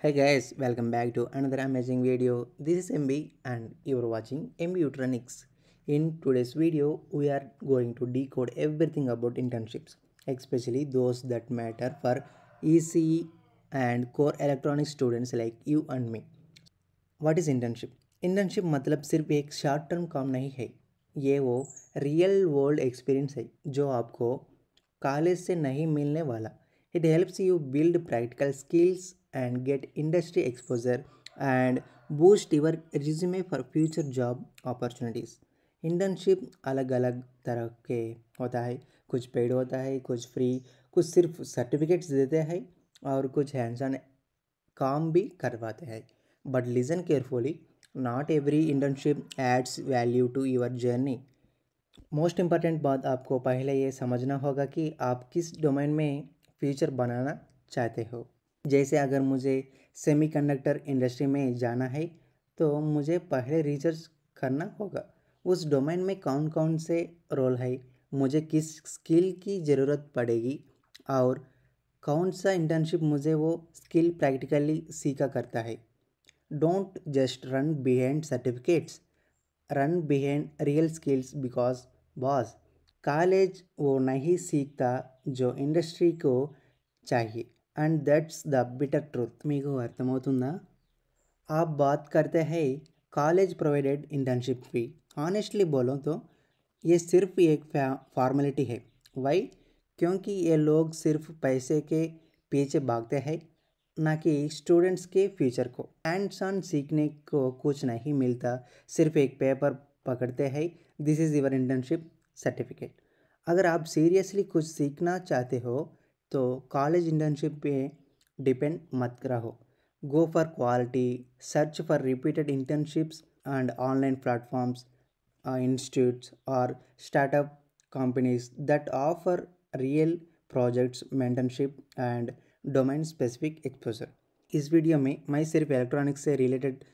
Hey guys, welcome back to another amazing video. This is MB and you are watching MB Utronics. In today's video, we are going to decode everything about internships, especially those that matter for ECE and core electronics students like you and me. What is internship? Internship मतलब सिर्फ एक short term काम नहीं है। ये वो real world experience है जो आपको कॉलेज से नहीं मिलने वाला। It helps you build practical skills and get industry exposure and boost your resume for future job opportunities. Internship अलग अलग तरह के होता है, कुछ पेड होता है, कुछ फ्री, कुछ सिर्फ सर्टिफिकेट्स देते हैं और कुछ हैंड्स ऑन काम भी करवाते हैं। But listen carefully, not every internship adds value to your journey. Most important बात आपको पहले ये समझना होगा कि आप किस डोमेन में फ्यूचर बनाना चाहते हो। जैसे अगर मुझे सेमीकंडक्टर इंडस्ट्री में जाना है तो मुझे पहले रिसर्च करना होगा उस डोमेन में कौन कौन से रोल है, मुझे किस स्किल की ज़रूरत पड़ेगी और कौन सा इंटर्नशिप मुझे वो स्किल प्रैक्टिकली सीखा करता है। Don't just run behind certificates, run behind real skills because boss college वो नहीं सीखता जो इंडस्ट्री को चाहिए and that's the bitter truth. మీకు అర్థమవుతుందా? आप बात करते हैं कॉलेज प्रोवाइडेड इंटर्नशिप फी। ऑनेस्टली बोलो तो ये सिर्फ एक फॉर्मेलिटी है। वाई? क्योंकि ये लोग सिर्फ पैसे के पीछे भागते हैं, ना कि स्टूडेंट्स के फ्यूचर को। हैंड्स ऑन सीखने को कुछ नहीं मिलता, सिर्फ एक पेपर पकड़ते हैं, this is your internship certificate. अगर आप सीरियसली कुछ सीखना चाहते हो तो कॉलेज इंटर्नशिप पे डिपेंड मत रहो। Go for quality, search for repeated internships and online platforms, institutes or startup companies that offer real projects, mentorship and domain specific exposure. इस वीडियो में मैं सिर्फ इलेक्ट्रॉनिक्स से रिलेटेड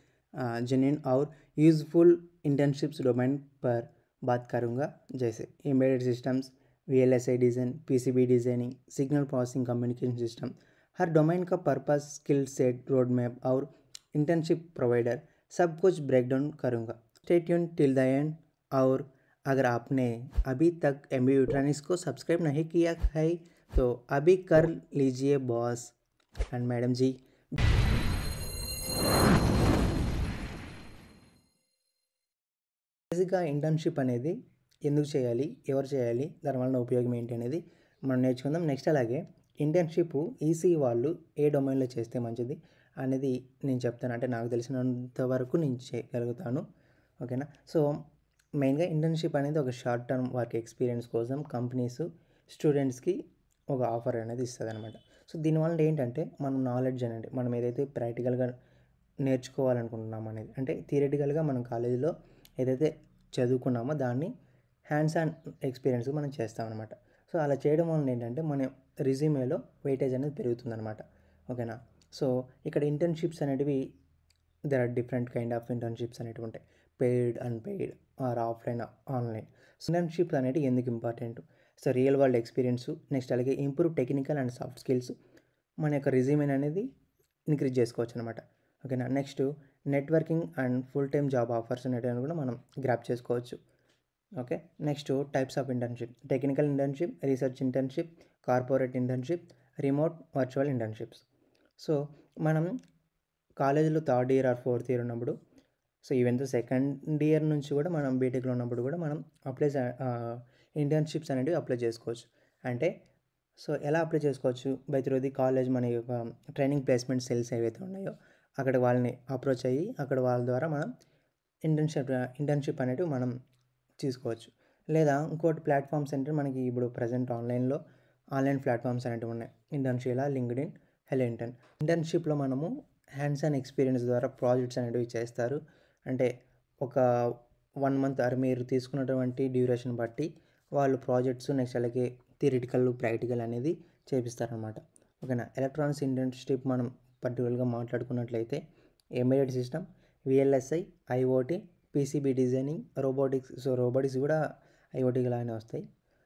जेन्युइन और यूज़फुल इंटर्नशिप्स डोमेन पर बात करूँगा, जैसे embedded systems, VLSI design, PCB designing, signal processing, communication system. हर डोमेन का purpose, skill set, road map और इंटर्नशिप प्रोवाइडर सब कुछ ब्रेक डाउन करूँगा। Stay tune till the end. और अगर आपने अभी तक MB यूट्रॉनिक्स को सब्सक्राइब नहीं किया है तो अभी कर लीजिए बॉस అండ్ మేడం జీ। బేసిక్గా ఇంటర్న్షిప్ అనేది ఎందుకు చేయాలి, ఎవరు చేయాలి, దానివల్ల ఉపయోగం ఏంటి అనేది మనం నేర్చుకుందాం నెక్స్ట్. అలాగే ఇంటర్న్షిప్ ఈసీ వాళ్ళు ఏ డొమైన్లో చేస్తే మంచిది అనేది నేను చెప్తాను, అంటే నాకు తెలిసినంత వరకు నేను చేయగలుగుతాను, ఓకేనా. సో మెయిన్గా ఇంటర్న్షిప్ అనేది ఒక షార్ట్ టర్మ్ వర్క్ ఎక్స్పీరియన్స్ కోసం కంపెనీస్ స్టూడెంట్స్కి ఒక ఆఫర్ అనేది ఇస్తుంది అనమాట. సో దీనివల్ల ఏంటంటే మనం నాలెడ్జ్ అనేది, మనం ఏదైతే ప్రాక్టికల్గా నేర్చుకోవాలనుకుంటున్నాం అనేది, అంటే థియరిటికల్గా మనం కాలేజీలో ఏదైతే చదువుకున్నామో దాన్ని హ్యాండ్స్ ఆన్ ఎక్స్పీరియన్స్ మనం చేస్తామన్నమాట. సో అలా చేయడం వల్ల ఏంటంటే మన రిజ్యూమేలో వెయిటేజ్ అనేది పెరుగుతుందన్నమాట, ఓకేనా. సో ఇక్కడ ఇంటర్న్షిప్స్ అనేటివి there are different kind of internships అనేటివి ఉంటాయి, paid, unpaid or offline, online. Internships అనేవి ఎందుకు important? So real world experience, next అలాగే improve technical and soft skills, మన యొక్క రిజ్యూమే అనేది ఇంక్రీజ్ చేసుకోవచ్చు అనమాట, ఓకేనా. Next networking and full time job offers అనేటివి కూడా మనం గ్రాప్ చేసుకోవచ్చు, okay. Next types of internship: technical internship, research internship, corporate internship, remote virtual internships. So మనం కాలేజీలో third year or fourth year ఉన్నప్పుడు, సో ఈవెన్ సెకండ్ ఇయర్ నుంచి కూడా మనం బీటెక్లో ఉన్నప్పుడు కూడా మనం ఇంటర్న్షిప్స్ అనేవి అప్లై చేసుకోవచ్చు. అంటే సో ఎలా అప్లై చేసుకోవచ్చు? బై త్రూ ది కాలేజ్ మన యొక్క ట్రైనింగ్ ప్లేస్మెంట్ సెల్స్ ఏవైతే ఉన్నాయో అక్కడ వాళ్ళని అప్రోచ్ అయ్యి అక్కడ వాళ్ళ ద్వారా మనం ఇంటర్న్షిప్ అనేటివి మనం తీసుకోవచ్చు. లేదా ఇంకోటి ప్లాట్ఫామ్స్ అంటే మనకి ఇప్పుడు ప్రజెంట్ ఆన్లైన్ ప్లాట్ఫామ్స్ అనేటివి ఉన్నాయి, ఇంటర్న్షిప్, లింక్డ్ఇన్, హెలో ఇంటర్న్. ఇంటర్న్షిప్లో మనము హ్యాండ్స్ ఆన్ ఎక్స్పీరియన్స్ ద్వారా ప్రాజెక్ట్స్ అనేటివి చేస్తారు. అంటే ఒక 1 మంత్ ఆర్ మీరు తీసుకున్నటువంటి డ్యూరేషన్ బట్టి వాళ్ళు ప్రాజెక్ట్స్, నెక్స్ట్ అలాగే థియరిటికల్, ప్రాక్టికల్ అనేది చేపిస్తారనమాట, ఓకేనా. ఎలక్ట్రానిక్స్ ఇంటర్న్షిప్ మనం పర్టికులర్గా మాట్లాడుకున్నట్లయితే embedded system, VLSI, IoT, PCB designing, robotics. So robotics కూడా IoT లాగానే వస్తాయి.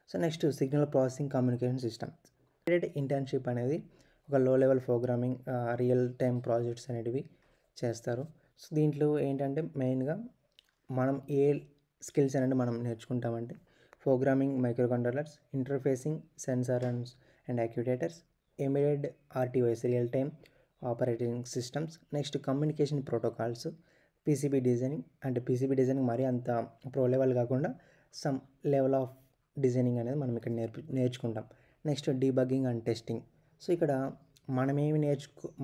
So next signal processing, communication system. Embedded internship అనేది ఒక low level programming real time projects అనేటివి చేస్తారు. సో దీంట్లో ఏంటంటే మెయిన్గా మనం ఏ స్కిల్స్ అనేది మనం నేర్చుకుంటామంటే programming microcontrollers, interfacing sensor and actuators, embedded RTOS real time operating systems, next communication protocols, PCB designing. అంటే పీసీబీ డిజైనింగ్ మరీ అంత ప్రో లెవెల్ కాకుండా సమ్ లెవెల్ ఆఫ్ డిజైనింగ్ అనేది మనం ఇక్కడ నేర్చుకుంటాం. Next debugging and testing. So ఇక్కడ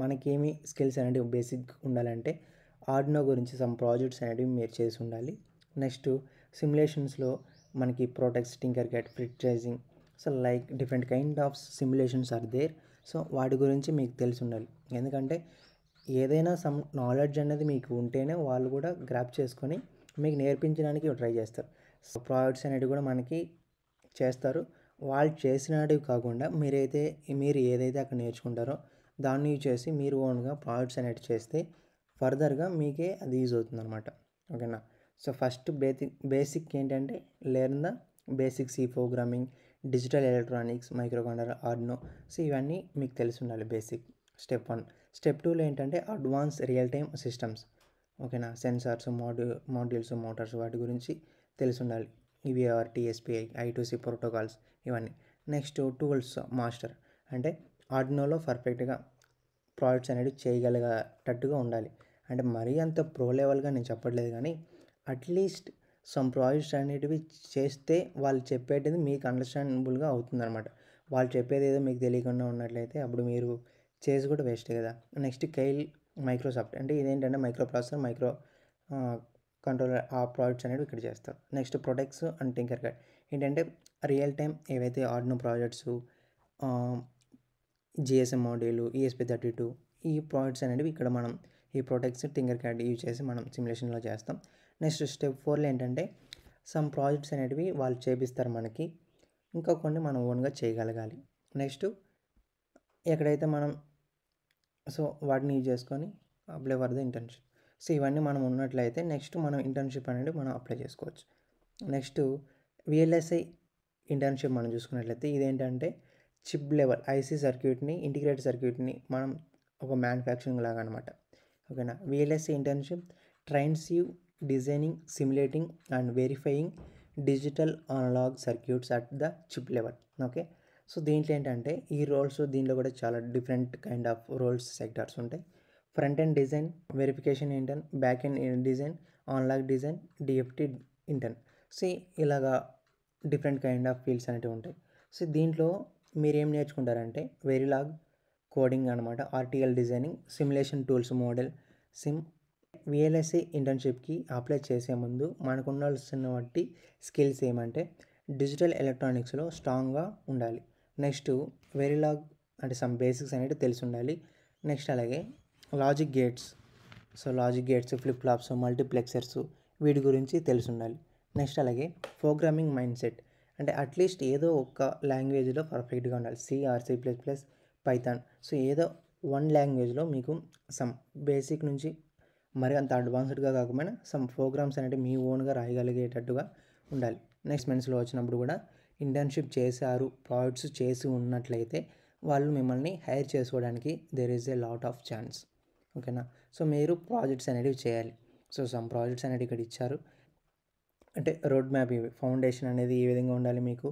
మనకేమి స్కిల్స్ అనేవి బేసిక్ ఉండాలంటే ఆర్డినో గురించి సమ్ ప్రాజెక్ట్స్ అనేవి మీరు చేసి ఉండాలి. నెక్స్ట్ సిమ్యులేషన్స్లో మనకి Proteus, Tinkercad, Fritzing, so like different kind of simulations are there. So వాటి గురించి మీకు తెలిసి ఉండాలి. ఎందుకంటే ఏదైనా సమ్ నాలెడ్జ్ అనేది మీకు ఉంటేనే వాళ్ళు కూడా గ్రాప్ చేసుకొని మీకు నేర్పించడానికి ట్రై చేస్తారు. సో ప్రాజెక్ట్స్ అనేవి కూడా మనకి చేస్తారు. వాళ్ళు చేసినవి కాకుండా మీరు ఏదైతే అక్కడ నేర్చుకుంటారో దాన్ని యూజ్ చేసి మీరు ఓన్గా ప్రాజెక్ట్స్ అనేవి చేస్తే ఫర్దర్గా మీకే అది యూజ్ అవుతుంది అనమాట. ఓకేనా. సో ఫస్ట్ బేసిక్ ఏంటంటే learn the basic C programming, digital electronics, microcontroller, Arduino. So ఇవన్నీ మీకు తెలిసి ఉండాలి బేసిక్. స్టెప్ 1. స్టెప్ 2లో ఏంటంటే అడ్వాన్స్ రియల్ టైమ్ సిస్టమ్స్. ఓకేనా. సెన్సార్స్, మాడ్యూల్స్, మోటార్స్ వాటి గురించి తెలిసి ఉండాలి. ఈవీఆర్, టీఎస్పీఐ, I2C ప్రోటోకాల్స్ ఇవన్నీ. Next tools master. అంటే ఆర్డినోలో పర్ఫెక్ట్గా ప్రాజెక్ట్స్ అనేవి చేయగలిగేటట్టుగా ఉండాలి. అంటే మరీ అంత ప్రో లెవెల్గా నేను చెప్పట్లేదు, కానీ అట్లీస్ట్ సమ్ ప్రాజెక్ట్స్ అనేటివి చేస్తే వాళ్ళు చెప్పేటిది మీకు అండర్స్టాండబుల్గా అవుతుందన్నమాట. వాళ్ళు చెప్పేది ఏదో మీకు తెలియకుండా ఉన్నట్లయితే అప్పుడు మీరు చేసి కూడా వేస్టే కదా. Next Keil Microsoft. అంటే ఇదేంటంటే మైక్రో ప్రాసెసర్, మైక్రో కంట్రోలర్ ఆ ప్రాజెక్ట్స్ అనేవి ఇక్కడ చేస్తారు. Next Proteus and Tinkercad. ఏంటంటే రియల్ టైం ఏవైతే Arduino projects, GSM module, ESP32 ఈ ప్రాజెక్ట్స్ అనేవి ఇక్కడ మనం ఈ ప్రొటెక్ట్స్, టింకర్క్యాడ్ యూజ్ చేసి మనం సిమ్యులేషన్లో చేస్తాం. నెక్స్ట్ స్టెప్ 4లో ఏంటంటే సమ్ ప్రాజెక్ట్స్ అనేటివి వాళ్ళు చేపిస్తారు మనకి, ఇంకా కొన్ని మనం ఓన్గా చేయగలగాలి. నెక్స్ట్ ఎక్కడైతే మనం సో వాటిని యూజ్ చేసుకొని apply for the internship. So ఇవన్నీ మనం ఉన్నట్లయితే నెక్స్ట్ మనం ఇంటర్న్షిప్ అనేది మనం అప్లై చేసుకోవచ్చు. నెక్స్ట్ VLSI ఇంటర్న్షిప్ మనం చూసుకున్నట్లయితే ఇదేంటంటే చిప్ లెవెల్ ఐసీ సర్క్యూట్ని, ఇంటిగ్రేటెడ్ సర్క్యూట్ని మనం ఒక మ్యానుఫ్యాక్చరింగ్ లాగా అనమాట. ఓకేనా. VLSI internship trains you designing, simulating and verifying digital analog circuits at the chip level. Okay. So దీంట్లో ఏంటంటే ఈ రోల్స్, దీంట్లో కూడా చాలా different kind of roles sectors ఉంటాయి. Front end design, verification intern, back end design, analog design, DFT intern. So ఇలాగా different kind of fields అనేవి ఉంటాయి. సో దీంట్లో మీరు ఏం నేర్చుకుంటారంటే వెరిలాగ్ కోడింగ్ అనమాట, RTL designing, simulation tools, ModelSim. VLSI ఇంటర్న్షిప్కి apply చేసే ముందు మనకు ఉండాల్సిన బట్టి స్కిల్స్ ఏమంటే డిజిటల్ ఎలక్ట్రానిక్స్లో స్ట్రాంగ్గా ఉండాలి. నెక్స్ట్ వెరిలాగ్ అంటే సమ్ బేసిక్స్ అనేవి తెలిసి ఉండాలి. నెక్స్ట్ అలాగే logic gates, so logic gates, flip flops, multiplexers వీటి గురించి తెలిసి ఉండాలి. నెక్స్ట్ అలాగే ప్రోగ్రామింగ్ మైండ్ సెట్. అంటే అట్లీస్ట్ ఏదో ఒక లాంగ్వేజ్లో పర్ఫెక్ట్గా ఉండాలి. C++, Python. సో ఏదో వన్ లాంగ్వేజ్లో మీకు సమ్ బేసిక్ నుంచి మరి అంత అడ్వాన్స్డ్గా కాకపోయినా సమ్ ప్రోగ్రామ్స్ అనేవి మీ ఓన్గా రాయగలిగేటట్టుగా ఉండాలి. నెక్స్ట్ మెన్స్లో వచ్చినప్పుడు కూడా ఇంటర్న్షిప్ చేశారు, ప్రాజెక్ట్స్ చేసి ఉన్నట్లయితే వాళ్ళు మిమ్మల్ని హైర్ చేసుకోవడానికి there is a lot of chance. ఓకేనా. సో మీరు ప్రాజెక్ట్స్ అనేవి చేయాలి. సో సమ్ ప్రాజెక్ట్స్ అనేవి ఇక్కడ ఇచ్చారు. అంటే రోడ్ మ్యాప్, ఇవి ఫౌండేషన్ అనేది ఏ విధంగా ఉండాలి, మీకు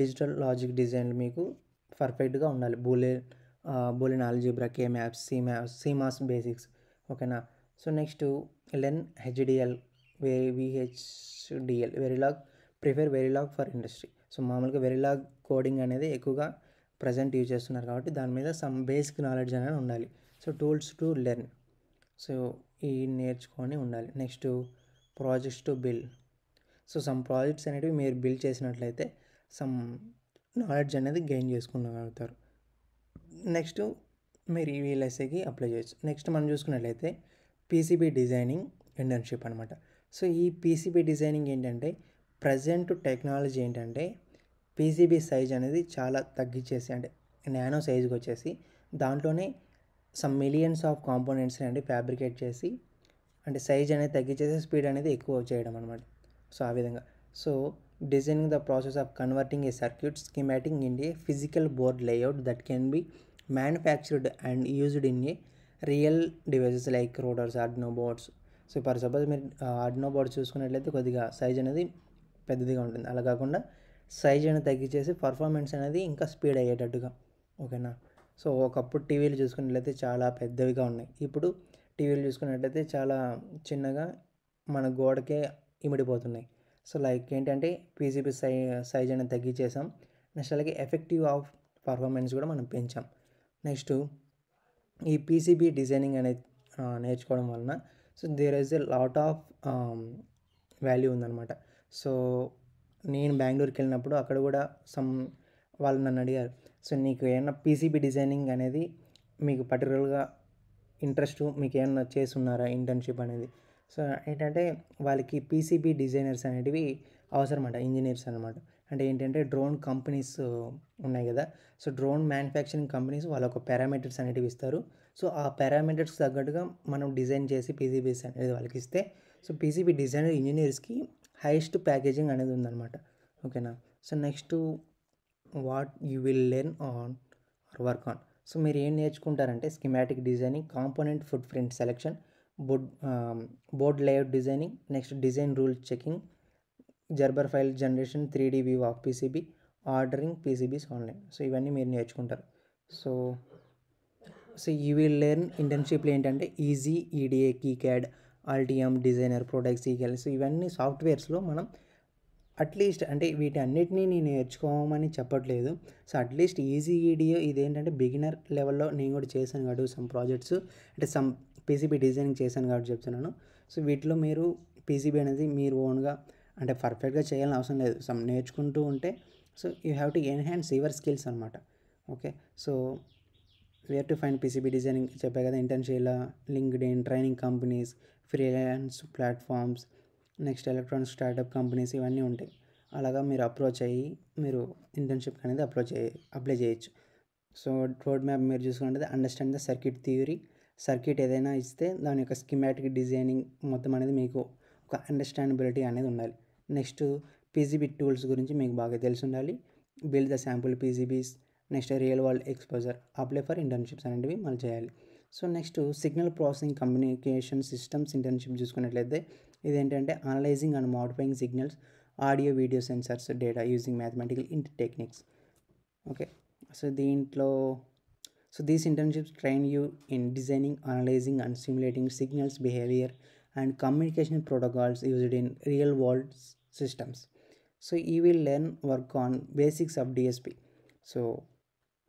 డిజిటల్ లాజిక్ డిజైన్లు మీకు పర్ఫెక్ట్గా ఉండాలి. Boolean algebra, K maps, CMOS basics. ఓకేనా. So next learn HDL, VHDL, Verilog, Verilog for industry. So మామూలుగా వెరిలాగ్ కోడింగ్ అనేది ఎక్కువగా ప్రజెంట్ యూజ్ చేస్తున్నారు కాబట్టి దాని మీద సమ్ బేసిక్ నాలెడ్జ్ అనేది ఉండాలి. So tools to learn, so ఈ నేర్చుకొని ఉండాలి. Next projects to build. So some projects అనేవి మీరు బిల్డ్ చేసినట్లయితే సమ్ నాలెడ్జ్ అనేది గెయిన్ చేసుకునగలుగుతారు. నెక్స్ట్ మీరు VLSIకి అప్లై చేయొచ్చు. నెక్స్ట్ మనం చూసుకున్నట్లయితే PCB డిజైనింగ్ ఇంటర్న్షిప్ అనమాట. సో ఈ PCB డిజైనింగ్ ఏంటంటే ప్రజెంట్ టెక్నాలజీ ఏంటంటే PCB సైజ్ అనేది చాలా తగ్గించేసి, అంటే నానో సైజుకి వచ్చేసి దాంట్లోనే సమ్ మిలియన్స్ ఆఫ్ కాంపోనెంట్స్ అనేవి ఫ్యాబ్రికేట్ చేసి, అంటే సైజ్ అనేది తగ్గించేసి స్పీడ్ అనేది ఎక్కువ చేయడం అనమాట. సో ఆ విధంగా. So designing the process of converting A circuit schematic in a physical board layout that can be manufactured and used in a real devices like routers, Arduino boards. So for suppose మీరు Arduino boards చూసుకున్నట్లయితే కొద్దిగా size అనేది పెద్దదిగా ఉంటుంది. అలా కాకుండా size అనేది తగ్గించేసి పర్ఫార్మెన్స్ అనేది ఇంకా స్పీడ్ అయ్యేటట్టుగా. ఓకేనా. సో ఒకప్పుడు టీవీలు చూసుకున్నట్లయితే చాలా పెద్దవిగా ఉన్నాయి. ఇప్పుడు టీవీలు చూసుకున్నట్లయితే చాలా చిన్నగా మన గోడకే ఇమిడిపోతున్నాయి. సో లైక్ ఏంటంటే పీసీబీ సైజ్ అనేది తగ్గించేసాం. నెక్స్ట్ అలాగే ఎఫెక్టివ్ ఆఫ్ పర్ఫార్మెన్స్ కూడా మనం పెంచాం. నెక్స్ట్ ఈ పీసీబీ డిజైనింగ్ అనేది నేర్చుకోవడం వలన so there is a lot of value ఉందన్నమాట. సో నేను బెంగళూరుకి వెళ్ళినప్పుడు అక్కడ కూడా వాళ్ళు నన్ను అడిగారు, సో నీకు ఏమన్నా పీసీబీ డిజైనింగ్ అనేది మీకు పర్టికులర్గా ఇంట్రెస్ట్, మీకు ఏమన్నా చేస్తున్నారా ఇంటర్న్షిప్ అనేది. సో ఏంటంటే వాళ్ళకి పీసీబీ డిజైనర్స్ అనేటివి అవసరం అంట, ఇంజనీర్స్ అనమాట. అంటే ఏంటంటే డ్రోన్ కంపెనీస్ ఉన్నాయి కదా, సో డ్రోన్ మ్యానుఫ్యాక్చరింగ్ కంపెనీస్ వాళ్ళ ఒక పారామీటర్స్ అనేటివి ఇస్తారు. సో ఆ పారామీటర్స్ తగ్గట్టుగా మనం డిజైన్ చేసి పీసీబీస్ అనేది వాళ్ళకి ఇస్తే, సో పీసీబీ డిజైనర్ ఇంజనీర్స్కి హైయెస్ట్ ప్యాకేజింగ్ అనేది ఉందన్నమాట. ఓకేనా. So next what you will learn on or work on. So మీరు ఏం నేర్చుకుంటారంటే schematic designing, component footprint selection, board layout designing, next design rule checking, Gerber file generation, 3D view of PCB, ordering PCBs online. So ఇవన్నీ మీరు నేర్చుకుంటారు. So so you will learn ఇంటర్న్షిప్లో ఏంటంటే EasyEDA, KiCad, Altium, designer, products, Eagle. So ఇవన్నీ సాఫ్ట్వేర్స్లో మనం at least అంటే వీటి అన్నిటినీ నేను నేర్చుకోమని చెప్పట్లేదు. సో అట్లీస్ట్ ఈజీ, ఈడియో ఇదేంటంటే బిగినర్ లెవెల్లో నేను కూడా చేశాను కాబట్టి సమ్ ప్రాజెక్ట్స్ అంటే సమ్ పీసీబీ డిజైనింగ్ చేశాను కాబట్టి చెప్తున్నాను. సో వీటిలో మీరు పీసీబీ అనేది మీరు ఓన్గా అంటే పర్ఫెక్ట్గా చేయాలని అవసరం లేదు, సమ్ నేర్చుకుంటూ ఉంటే so you have to enhance your skills అనమాట. Okay. So where to find PCB designing చెప్పా కదా, internship, LinkedIn, training companies, freelance platforms, next electronic startup companies ఇవన్నీ ఉంటాయి. అలాగా మీరు అప్రోచ్ అయ్యి మీరు ఇంటర్న్షిప్ అనేది అప్లై చేయొచ్చు. సో రోడ్ మ్యాప్ మీరు చూసుకుంటే understand the circuit theory. Circuit ఏదైనా ఇస్తే దాని యొక్క స్కిమాటిక్ డిజైనింగ్ మొత్తం అనేది మీకు ఒక అండర్స్టాండబిలిటీ అనేది ఉండాలి. నెక్స్ట్ పీసీబీ టూల్స్ గురించి మీకు బాగా తెలిసి ఉండాలి. Build the sample PCBs, next real world exposure, apply for internships అనేటివి మనం చేయాలి. So next signal processing communication systems internship చూసుకున్నట్లయితే ఇదేంటంటే analysing and modifying signals, audio video sensors data using mathematical techniques. Okay. So these internships train you in designing, analyzing and simulating signals behavior and communication protocols used in real world systems. So you will learn work on basics of DSP. So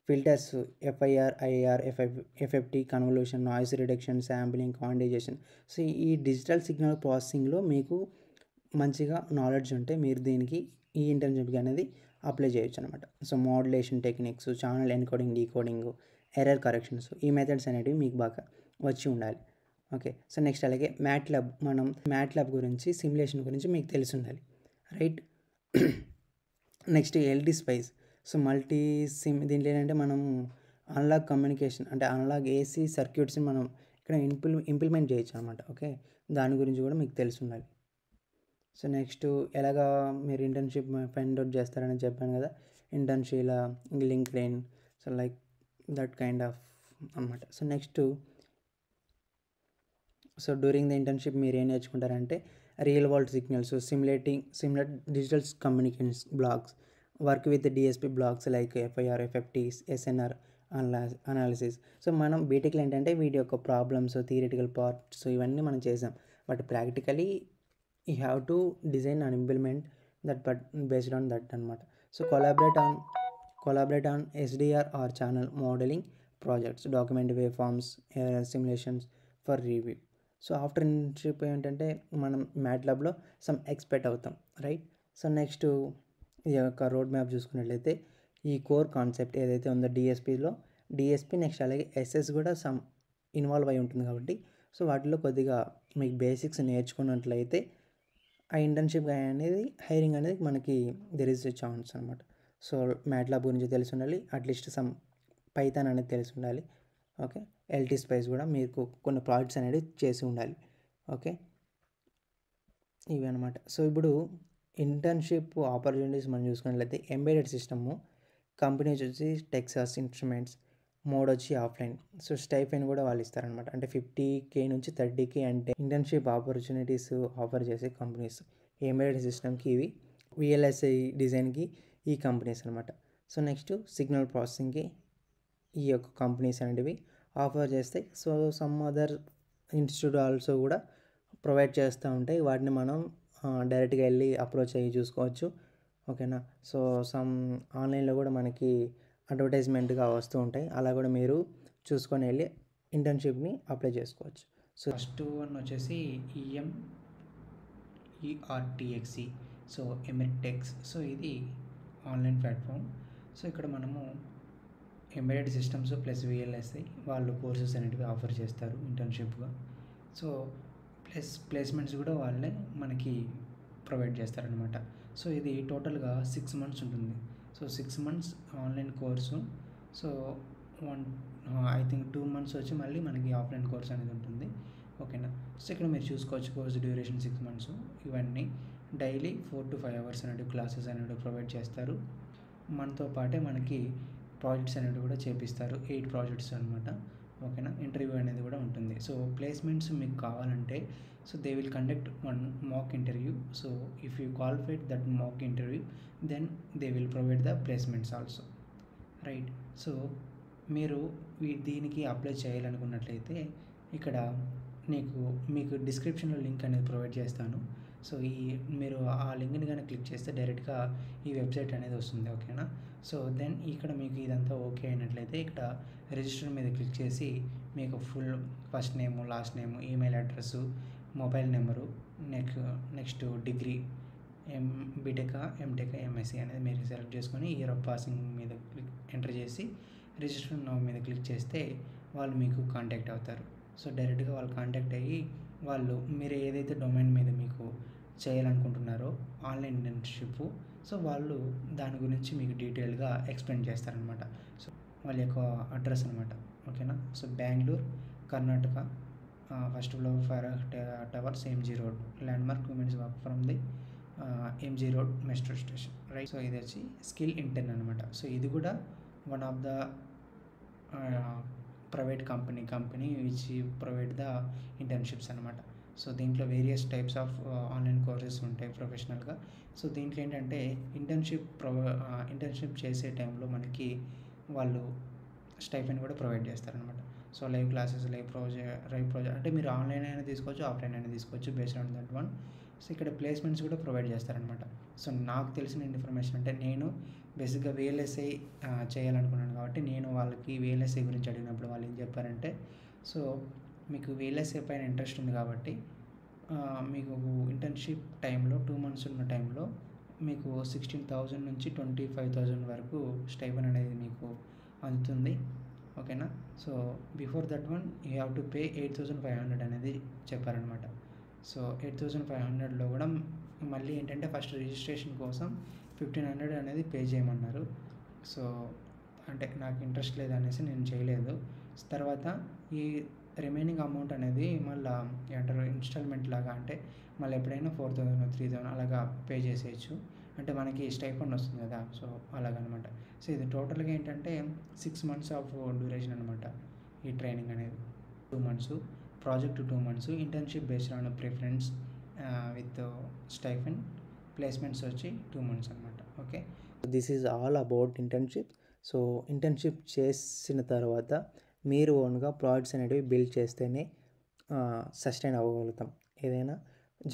filters, FIR, IR, FFT, convolution, noise reduction, sampling, quantization. So ఈ digital signal ప్రాసెసింగ్లో మీకు మంచిగా knowledge ఉంటే మీరు దీనికి ఈ ఇంటర్న్షిప్కి అనేది apply చేయొచ్చు అనమాట. So modulation techniques, channel encoding, decoding, error corrections, ఈ మెథడ్స్ అనేటివి మీకు బాగా వచ్చి ఉండాలి. ఓకే. సో నెక్స్ట్ అలాగే మ్యాట్లాబ్ గురించి, సిమ్యులేషన్ గురించి మీకు తెలిసి ఉండాలి, right. Next LT spice. So multi SIM దీంట్లో ఏంటంటే మనం అనలాగ్ కమ్యూనికేషన్ అంటే అనలాగ్ ఏసీ సర్క్యూట్స్ని మనం ఇక్కడ ఇంప్లిమెంట్ చేయొచ్చు అనమాట. ఓకే. దాని గురించి కూడా మీకు తెలిసి ఉండాలి. సో నెక్స్ట్ ఎలాగా మీరు ఇంటర్న్షిప్ ఫైండ్ అవుట్ చేస్తారని చెప్పాను కదా, internship, LinkedIn, so like that kind of అనమాట. So next so during the internship మీరు ఏం నేర్చుకుంటారంటే real world signals, simulate digital communications blocks, work with DSP blocks like FIR, FFTs, SNR analysis. So మనం బీటెక్లో ఏంటంటే వీటి యొక్క ప్రాబ్లమ్స్, థియరిటికల్ పార్ట్స్ ఇవన్నీ మనం చేసాం. But practically you have to design and implement that but based on that అనమాట. So collaborate on SDR or channel modeling projects, document waveforms, simulations for review. So after internship ఏంటంటే మనం మ్యాట్లాబ్లో some expert అవుతాం, right. So next ఈ యొక్క road map చూసుకున్నట్లయితే ఈ core concept ఏదైతే ఉందో డిఎస్పీ నెక్స్ట్ అలాగే ఎస్ఎస్ కూడా సమ్ ఇన్వాల్వ్ అయి ఉంటుంది కాబట్టి సో వాటిలో కొద్దిగా మీకు బేసిక్స్ నేర్చుకున్నట్లయితే ఆ ఇంటర్న్షిప్ అనేది హైరింగ్ అనేది మనకి దెర్ ఈజ్ ఎ ఛాన్స్ అనమాట. సో మ్యాట్లాబ్ గురించి తెలిసి ఉండాలి, అట్లీస్ట్ సమ్ పైథాన్ అనేది తెలిసి ఉండాలి. ఓకే. ఎల్టీ స్పైస్ కూడా మీకు కొన్ని ప్రాజెక్ట్స్ అనేది చేసి ఉండాలి. ఓకే. ఇవి అనమాట. సో ఇప్పుడు ఇంటర్న్షిప్ ఆపర్చునిటీస్ మనం చూసుకున్నట్లయితే ఎంబెడెడ్ సిస్టమ్ కంపెనీస్ వచ్చి టెక్సాస్ ఇన్స్ట్రుమెంట్స్, మోడ్ వచ్చి ఆఫ్లైన్. సో స్టైఫండ్ కూడా వాళ్ళు ఇస్తారనమాట. అంటే 50K నుంచి 30K అంటే ఇంటర్న్షిప్ ఆపర్చునిటీస్ ఆఫర్ చేసే కంపెనీస్. ఎంబెడెడ్ సిస్టమ్కి ఇవి, విఎల్ఎస్ఐ డిజైన్కి ఈ కంపెనీస్ అనమాట. సో నెక్స్ట్ సిగ్నల్ ప్రాసెసింగ్కి ఈ యొక్క కంపెనీస్ అనేటివి ఆఫర్ చేస్తాయి. So some other institute also కూడా ప్రొవైడ్ చేస్తూ ఉంటాయి. వాటిని మనం డైరెక్ట్గా వెళ్ళి అప్రోచ్ అయ్యి చూసుకోవచ్చు. ఓకేనా. సో సమ్ ఆన్లైన్లో కూడా మనకి అడ్వర్టైజ్మెంట్గా వస్తూ ఉంటాయి. అలా కూడా మీరు చూసుకొని వెళ్ళి ఇంటర్న్షిప్ని అప్లై చేసుకోవచ్చు. సో ఫస్ట్ వన్ వచ్చేసి EMERTXE. సో ఎమెరిటెక్స్. సో ఇది ఆన్లైన్ ప్లాట్ఫామ్. సో ఇక్కడ మనము ఎంబెడెడ్ సిస్టమ్స్ ప్లస్ విఎల్ఎస్ఐ వాళ్ళు కోర్సెస్ అనేటివి ఆఫర్ చేస్తారు ఇంటర్న్షిప్గా. సో ప్లస్ ప్లేస్మెంట్స్ కూడా వాళ్ళే మనకి ప్రొవైడ్ చేస్తారనమాట. సో ఇది టోటల్గా 6 months ఉంటుంది. So 6 months online course. So I think 2 months వచ్చి మళ్ళీ మనకి ఆఫ్లైన్ కోర్స్ అనేది ఉంటుంది. ఓకేనా. సో ఇక్కడ మీరు చూసుకోవచ్చు కోర్స్ డ్యూరేషన్ 6 months. ఇవన్నీ డైలీ 4 to 5 hours అనేవి క్లాసెస్ అనేవి ప్రొవైడ్ చేస్తారు. మనతో పాటే మనకి ప్రాజెక్ట్స్ అనేవి కూడా చేపిస్తారు. 8 projects అనమాట. ఓకేనా. ఇంటర్వ్యూ అనేది కూడా ఉంటుంది. సో ప్లేస్మెంట్స్ మీకు కావాలంటే so they will conduct one mock interview. So if you qualified that mock interview then they will provide the placements also. Right. So మీరు దీనికి అప్లై చేయాలనుకున్నట్లయితే ఇక్కడ మీకు డిస్క్రిప్షన్లో లింక్ అనేది ప్రొవైడ్ చేస్తాను. సో మీరు ఆ లింక్ని కానీ క్లిక్ చేస్తే డైరెక్ట్గా ఈ వెబ్సైట్ అనేది వస్తుంది. ఓకేనా. సో దెన్ ఇక్కడ మీకు ఇదంతా ఓకే అయినట్లయితే ఇక్కడ రిజిస్టర్ మీద క్లిక్ చేసి మీకు full first name, last name, email address, mobile number, next degree, BTech, MTech, MSc అనేది మీరు సెలెక్ట్ చేసుకొని ఇయర్ ఆఫ్ పాసింగ్ మీద ఎంటర్ చేసి రిజిస్టర్ నౌ మీద క్లిక్ చేస్తే వాళ్ళు మీకు కాంటాక్ట్ అవుతారు. సో డైరెక్ట్గా వాళ్ళు కాంటాక్ట్ అయ్యి వాళ్ళు మీరు ఏదైతే డొమైన్ మీద మీకు చేయాలనుకుంటున్నారో ఆన్లైన్ ఇంటర్న్షిప్, సో వాళ్ళు దాని గురించి మీకు డీటెయిల్గా ఎక్స్ప్లెయిన్ చేస్తారనమాట. సో వాళ్ళ యొక్క అడ్రస్ అనమాట. ఓకేనా. So Bengaluru, Karnataka, first floor 5 towers, MG road, landmark 2 minutes walk from the MG road metro station. Right. So ఇది వచ్చి స్కిల్ ఇంటర్న్ అనమాట. సో ఇది కూడా one of the private company which provide the internships అనమాట. సో దీంట్లో various types of online courses ఉంటాయి ప్రొఫెషనల్గా. So దీంట్లో ఏంటంటే ఇంటర్న్షిప్ చేసే టైంలో మనకి వాళ్ళు స్టైఫండ్ కూడా ప్రొవైడ్ చేస్తారనమాట. So live classes, live project అంటే మీరు ఆన్లైన్ అయినా తీసుకోవచ్చు, ఆఫ్లైన్ అయినా తీసుకోవచ్చు based on that one. So ఇక్కడ ప్లేస్మెంట్స్ కూడా ప్రొవైడ్ చేస్తారనమాట. సో నాకు తెలిసిన ఇన్ఫర్మేషన్ అంటే నేను బేసిక్గా విఎల్ఎస్ఐ చేయాలనుకున్నాను కాబట్టి నేను వాళ్ళకి విఎల్ఎస్ఐ గురించి అడిగినప్పుడు వాళ్ళు ఏం చెప్పారంటే సో మీకు విఎల్ఎస్ఐ పైన ఇంట్రెస్ట్ ఉంది కాబట్టి మీకు ఇంటర్న్షిప్ టైంలో 2 months ఉన్న టైంలో మీకు 16,000 నుంచి 25,000 వరకు స్టైఫండ్ అనేది మీకు అందుతుంది. ఓకేనా. So before that one you have to pay 8,500 అనేది చెప్పారనమాట. సో 8,500లో కూడా మళ్ళీ ఏంటంటే ఫస్ట్ రిజిస్ట్రేషన్ కోసం 1,500 అనేది పే చేయమన్నారు. సో అంటే నాకు ఇంట్రెస్ట్ లేదనేసి నేను చేయలేదు. తర్వాత ఈ రిమైనింగ్ అమౌంట్ అనేది మళ్ళీ ఏమంటారు ఇన్స్టాల్మెంట్ లాగా, అంటే మళ్ళీ ఎప్పుడైనా 4,000 3,000 అలాగా పే చేసేయచ్చు. అంటే మనకి స్టైఫండ్ వస్తుంది కదా. సో అలాగనమాట. సో ఇది టోటల్గా ఏంటంటే 6 months ఆఫ్ డ్యూరేషన్ అనమాట ఈ ట్రైనింగ్ అనేది. 2 months project, 2 months internship based on preference with stipend, placements వచ్చి 2 months అనమాట. Okay. This is all about internship. So internship చేసిన తర్వాత మీరు ఓన్గా ప్రాజెక్ట్స్ అనేటివి బిల్డ్ చేస్తేనే సస్టైన్ అవ్వగలుగుతాం. ఏదైనా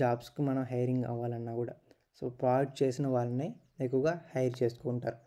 జాబ్స్కి మనం హైరింగ్ అవ్వాలన్నా కూడా సో ప్రాజెక్ట్ చేసిన వాళ్ళనే ఎక్కువగా హైర్ చేసుకుంటారు.